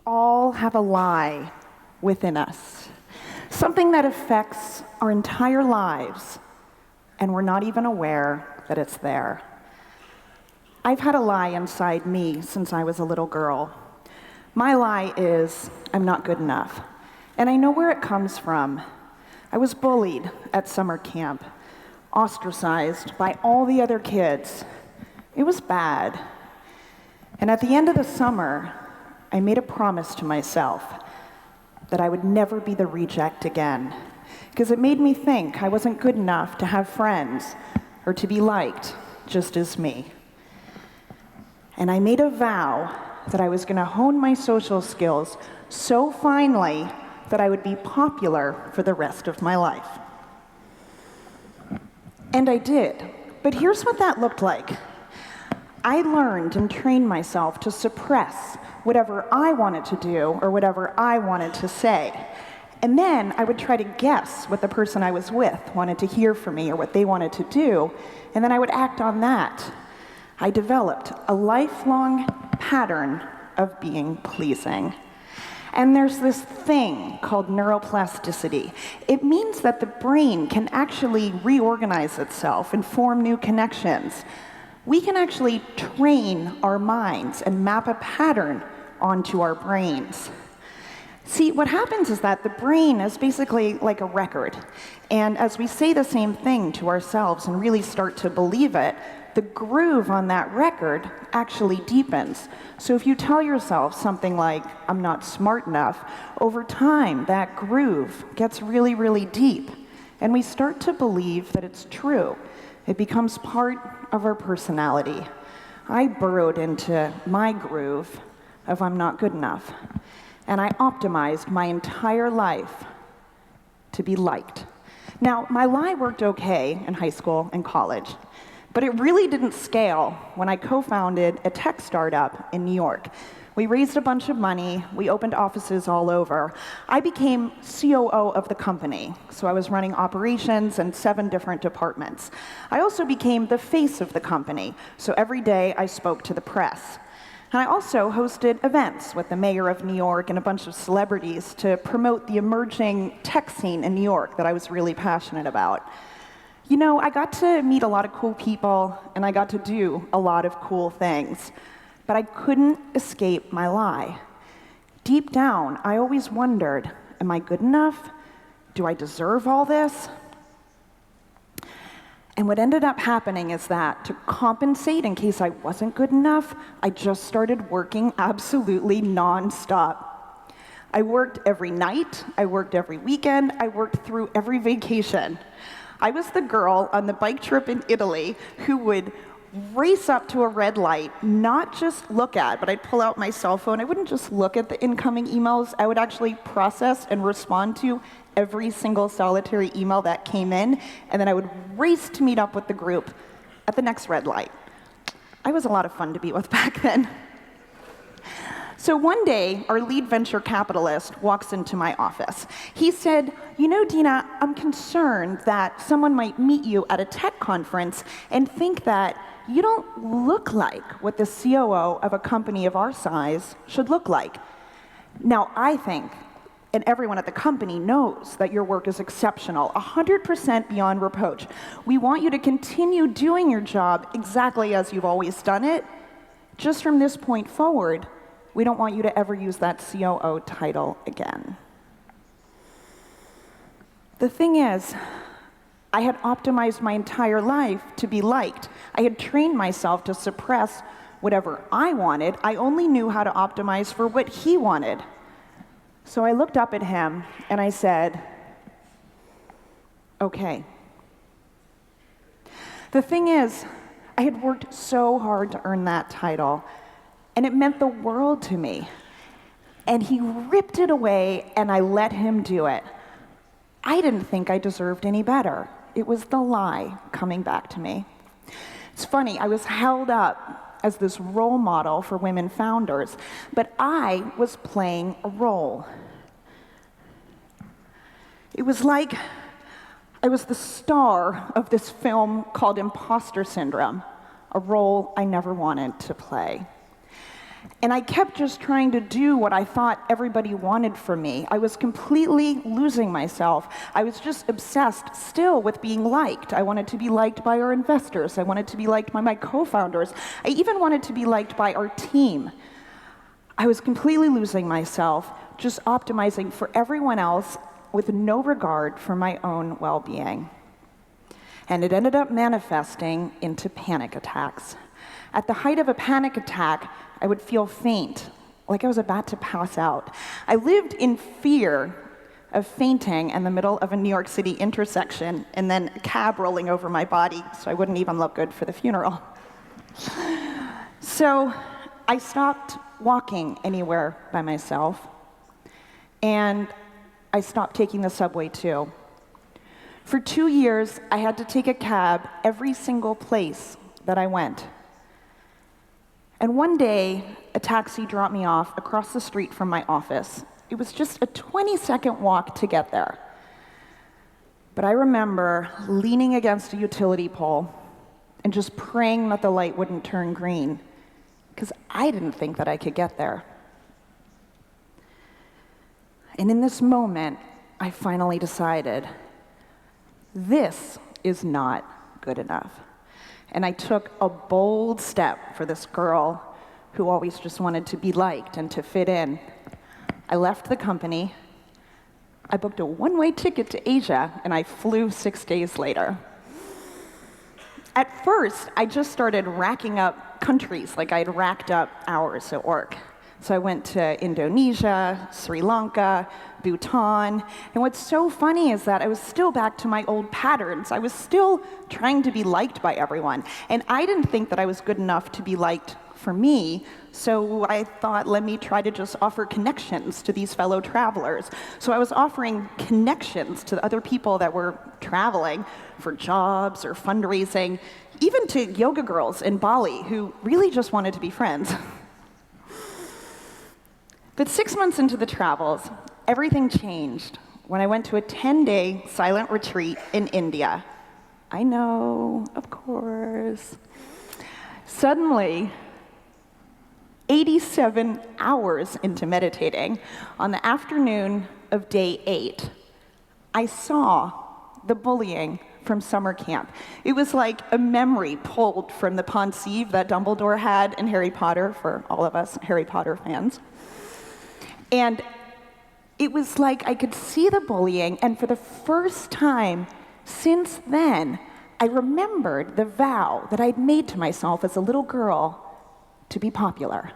all have a lie within us, something that affects our entire lives, and we're not even aware that it's there. I've had a lie inside me since I was a little girl. My lie is, I'm not good enough. And I know where it comes from. I was bullied at summer camp, ostracized by all the other kids. It was bad. And at the end of the summer, I made a promise to myself that I would never be the reject again, because it made me think I wasn't good enough to have friends or to be liked just as me. And I made a vow that I was going to hone my social skills so finely that I would be popular for the rest of my life. And I did. But here's what that looked like. I learned and trained myself to suppress whatever I wanted to do or whatever I wanted to say. And then I would try to guess what the person I was with wanted to hear from me or what they wanted to do, and then I would act on that. I developed a lifelong pattern of being pleasing. And there's this thing called neuroplasticity. It means that the brain can actually reorganize itself and form new connections. We can actually train our minds and map a pattern onto our brains. See, what happens is that the brain is basically like a record. And as we say the same thing to ourselves and really start to believe it, the groove on that record actually deepens. So if you tell yourself something like, I'm not smart enough, over time, that groove gets really, really deep. And we start to believe that it's true. It becomes part of our personality. I burrowed into my groove of I'm not good enough. And I optimized my entire life to be liked. Now, my lie worked okay in high school and college, but it really didn't scale when I co-founded a tech startup in New York. We raised a bunch of money, we opened offices all over. I became COO of the company, so I was running operations and 7 different departments. I also became the face of the company, so every day I spoke to the press. And I also hosted events with the mayor of New York and a bunch of celebrities to promote the emerging tech scene in New York that I was really passionate about. You know, I got to meet a lot of cool people, and I got to do a lot of cool things, but I couldn't escape my lie. Deep down, I always wondered, am I good enough? Do I deserve all this? And what ended up happening is that to compensate in case I wasn't good enough, I just started working absolutely nonstop. I worked every night, I worked every weekend, I worked through every vacation. I was the girl on the bike trip in Italy who would race up to a red light, not just look at, but I'd pull out my cell phone. I wouldn't just look at the incoming emails, I would actually process and respond to every single solitary email that came in, and then I would race to meet up with the group at the next red light. I was a lot of fun to be with back then. So one day, our lead venture capitalist walks into my office. He said, you know, Dina, I'm concerned that someone might meet you at a tech conference and think that you don't look like what the COO of a company of our size should look like. Now, I think, and everyone at the company knows, that your work is exceptional, 100% beyond reproach. We want you to continue doing your job exactly as you've always done it. Just from this point forward, we don't want you to ever use that COO title again. The thing is, I had optimized my entire life to be liked. I had trained myself to suppress whatever I wanted. I only knew how to optimize for what he wanted. So I looked up at him and I said, okay. The thing is, I had worked so hard to earn that title, and it meant the world to me. And he ripped it away, and I let him do it. I didn't think I deserved any better. It was the lie coming back to me. It's funny, I was held up as this role model for women founders, but I was playing a role. It was like I was the star of this film called Imposter Syndrome, a role I never wanted to play. And I kept just trying to do what I thought everybody wanted from me. I was completely losing myself. I was just obsessed still with being liked. I wanted to be liked by our investors. I wanted to be liked by my co-founders. I even wanted to be liked by our team. I was completely losing myself, just optimizing for everyone else with no regard for my own well-being. And it ended up manifesting into panic attacks. At the height of a panic attack, I would feel faint, like I was about to pass out. I lived in fear of fainting in the middle of a New York City intersection and then a cab rolling over my body, so I wouldn't even look good for the funeral. So I stopped walking anywhere by myself, and I stopped taking the subway too. For 2 years, I had to take a cab every single place that I went. And one day, a taxi dropped me off across the street from my office. It was just a 20-second walk to get there. But I remember leaning against a utility pole and just praying that the light wouldn't turn green, because I didn't think that I could get there. And in this moment, I finally decided, this is not good enough. And I took a bold step for this girl who always just wanted to be liked and to fit in. I left the company, I booked a one-way ticket to Asia, and I flew 6 days later. At first, I just started racking up countries like I'd racked up hours at work. So I went to Indonesia, Sri Lanka, Bhutan, and what's so funny is that I was still back to my old patterns. I was still trying to be liked by everyone, and I didn't think that I was good enough to be liked for me, so I thought, let me try to just offer connections to these fellow travelers. So I was offering connections to other people that were traveling for jobs or fundraising, even to yoga girls in Bali who really just wanted to be friends. But 6 months into the travels, everything changed when I went to a 10-day silent retreat in India. I know, of course. Suddenly, 87 hours into meditating, on the afternoon of day 8, I saw the bullying from summer camp. It was like a memory pulled from the pensieve that Dumbledore had in Harry Potter, for all of us Harry Potter fans. And it was like I could see the bullying, and for the first time since then, I remembered the vow that I'd made to myself as a little girl to be popular.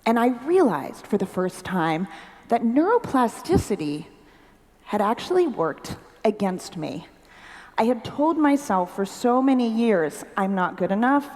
And I realized for the first time that neuroplasticity had actually worked against me. I had told myself for so many years I'm not good enough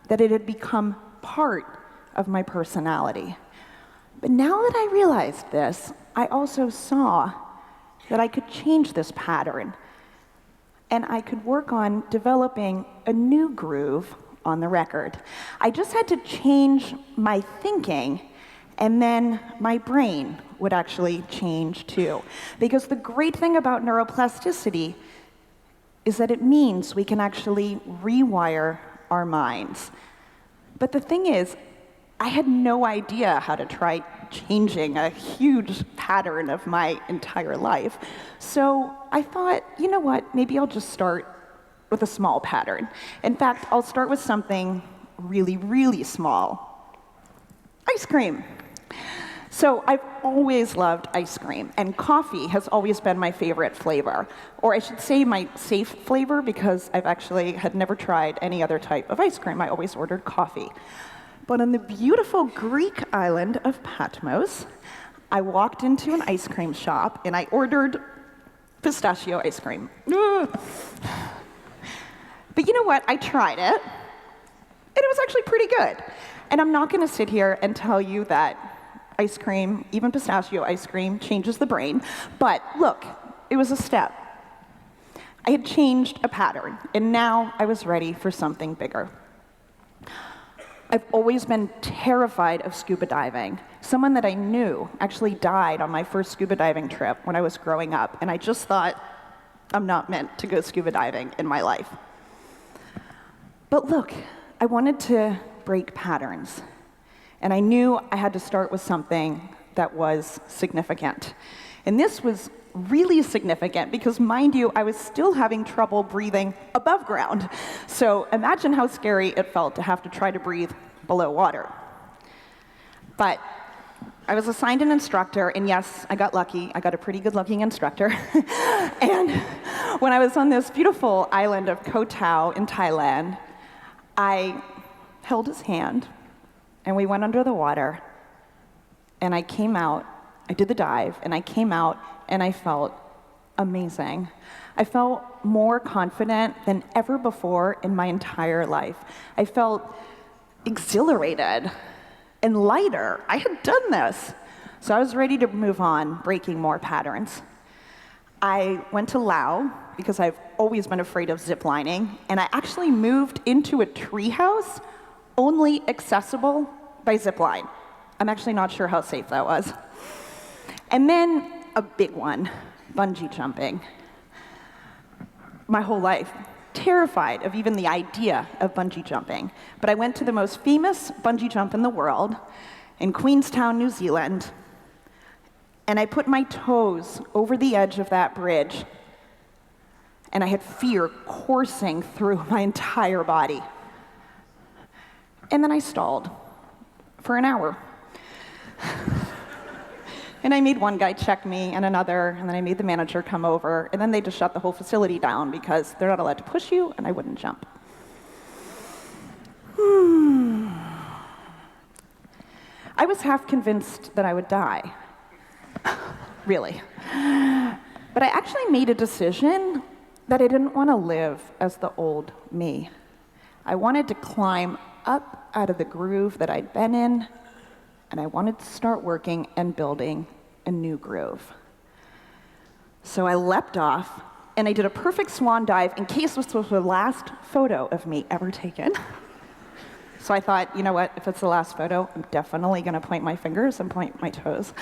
that it had become part of my personality. But now that I realized this, I also saw that I could change this pattern, and I could work on developing a new groove on the record. I just had to change my thinking, and then my brain would actually change too. Because the great thing about neuroplasticity is that it means we can actually rewire our minds. But the thing is, I had no idea how to try changing a huge pattern of my entire life. So I thought, you know what, maybe I'll just start with a small pattern. In fact, I'll start with something really, really small. Ice cream. So I've always loved ice cream, and coffee has always been my favorite flavor. Or I should say my safe flavor, because I've actually had never tried any other type of ice cream. I always ordered coffee. But on the beautiful Greek island of Patmos, I walked into an ice cream shop and I ordered pistachio ice cream. Ugh. But you know what? I tried it, and it was actually pretty good. And I'm not going to sit here and tell you that ice cream, even pistachio ice cream, changes the brain. But look, it was a step. I had changed a pattern, and now I was ready for something bigger. I've always been terrified of scuba diving. Someone that I knew actually died on my first scuba diving trip when I was growing up, and I just thought, I'm not meant to go scuba diving in my life. But look, I wanted to break patterns. And I knew I had to start with something that was significant. And this was really significant because, mind you, I was still having trouble breathing above ground. So imagine how scary it felt to have to try to breathe below water. But I was assigned an instructor, and yes, I got lucky. I got a pretty good-looking instructor. And when I was on this beautiful island of Koh Tao in Thailand, I held his hand, and we went under the water, and I came out. I did the dive, and I came out, and I felt amazing. I felt more confident than ever before in my entire life. I felt exhilarated and lighter. I had done this. So I was ready to move on, breaking more patterns. I went to Laos because I've always been afraid of ziplining, and I actually moved into a treehouse only accessible by zipline. I'm actually not sure how safe that was. And then a big one, bungee jumping. My whole life, terrified of even the idea of bungee jumping. But I went to the most famous bungee jump in the world, in Queenstown, New Zealand, and I put my toes over the edge of that bridge, and I had fear coursing through my entire body. And then I stalled for an hour. And I made one guy check me, and another, and then I made the manager come over, and then they just shut the whole facility down because they're not allowed to push you, and I wouldn't jump. I was half convinced that I would die. Really. But I actually made a decision that I didn't want to live as the old me. I wanted to climb up out of the groove that I'd been in, and I wanted to start working and building a new groove. So I leapt off, and I did a perfect swan dive in case this was the last photo of me ever taken. So I thought, you know what, if it's the last photo, I'm definitely going to point my fingers and point my toes.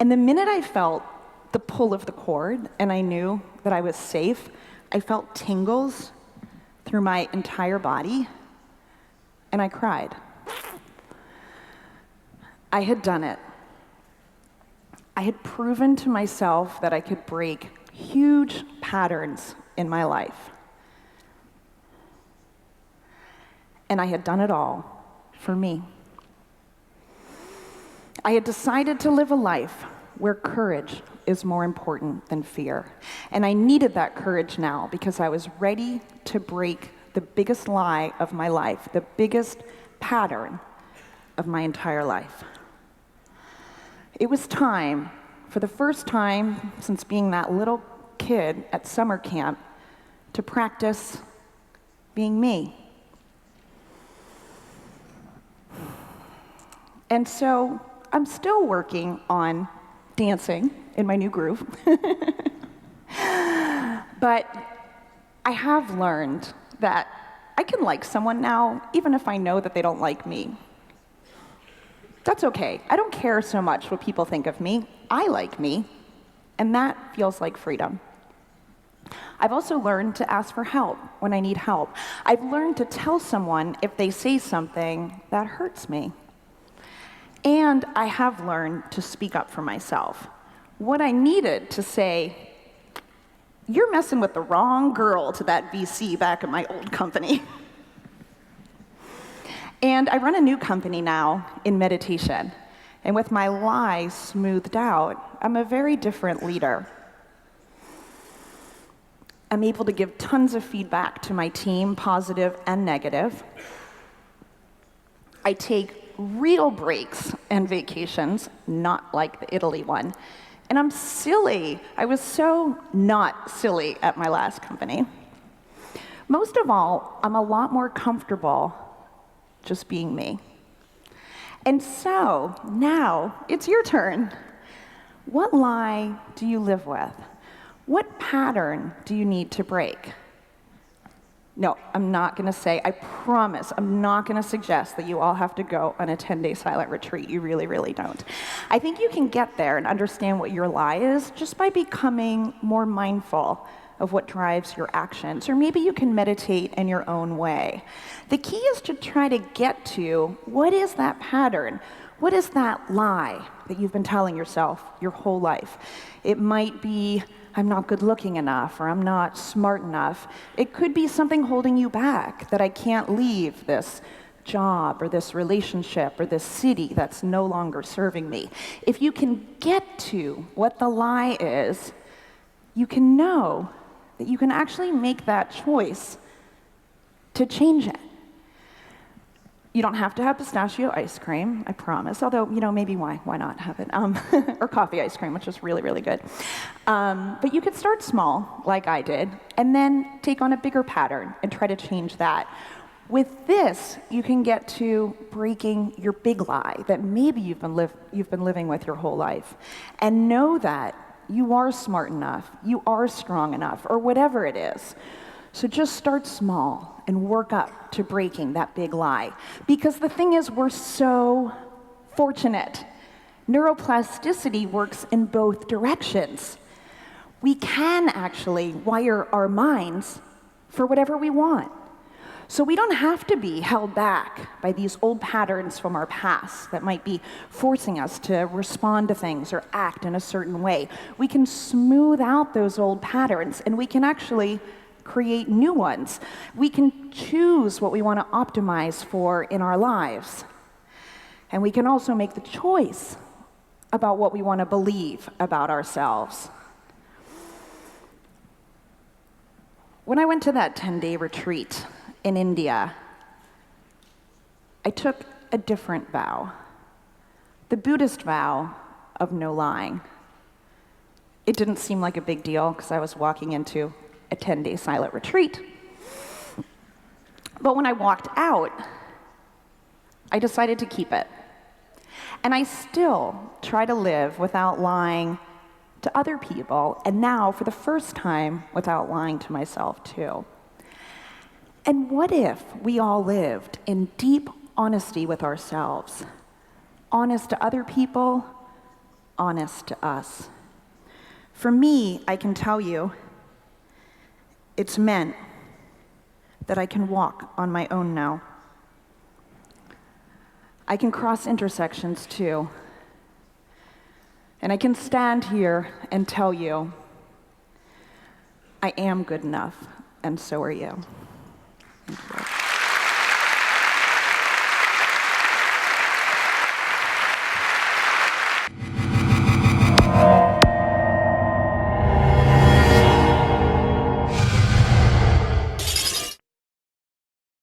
And the minute I felt the pull of the cord, and I knew that I was safe, I felt tingles through my entire body, and I cried. I had done it. I had proven to myself that I could break huge patterns in my life. And I had done it all for me. I had decided to live a life where courage is more important than fear. And I needed that courage now because I was ready to break the biggest lie of my life, the biggest pattern of my entire life. It was time, for the first time since being that little kid at summer camp, to practice being me. And so I'm still working on dancing in my new groove. But I have learned that I can like someone now, even if I know that they don't like me. That's okay. I don't care so much what people think of me. I like me, and that feels like freedom. I've also learned to ask for help when I need help. I've learned to tell someone if they say something that hurts me. And I have learned to speak up for myself. What I needed to say, "You're messing with the wrong girl," to that VC back at my old company. And I run a new company now in meditation. And with my lie smoothed out, I'm a very different leader. I'm able to give tons of feedback to my team, positive and negative. I take real breaks and vacations, not like the Italy one. And I'm silly. I was so not silly at my last company. Most of all, I'm a lot more comfortable just being me. And so, now, it's your turn. What lie do you live with? What pattern do you need to break? No, I'm not going to say, I promise, I'm not going to suggest that you all have to go on a 10-day silent retreat. You really, really don't. I think you can get there and understand what your lie is just by becoming more mindful of what drives your actions. Or maybe you can meditate in your own way. The key is to try to get to what is that pattern? What is that lie that you've been telling yourself your whole life? It might be, I'm not good looking enough, or I'm not smart enough. It could be something holding you back, that I can't leave this job or this relationship or this city that's no longer serving me. If you can get to what the lie is, you can know that you can actually make that choice to change it. You don't have to have pistachio ice cream, I promise. Although, maybe why not have it? Or coffee ice cream, which is really, really good. But you could start small, like I did, and then take on a bigger pattern and try to change that. With this, you can get to breaking your big lie that maybe you've been living with your whole life, and know that you are smart enough, you are strong enough, or whatever it is. So just start small and work up to breaking that big lie. Because the thing is, we're so fortunate. Neuroplasticity works in both directions. We can actually wire our minds for whatever we want. So we don't have to be held back by these old patterns from our past that might be forcing us to respond to things or act in a certain way. We can smooth out those old patterns, and we can actually create new ones. We can choose what we want to optimize for in our lives. And we can also make the choice about what we want to believe about ourselves. When I went to that 10-day retreat in India, I took a different vow, the Buddhist vow of no lying. It didn't seem like a big deal because I was walking into a 10-day silent retreat. But when I walked out, I decided to keep it. And I still try to live without lying to other people, and now, for the first time, without lying to myself, too. And what if we all lived in deep honesty with ourselves? Honest to other people, honest to us. For me, I can tell you, it's meant that I can walk on my own now. I can cross intersections too. And I can stand here and tell you, I am good enough, and so are you. Thank you.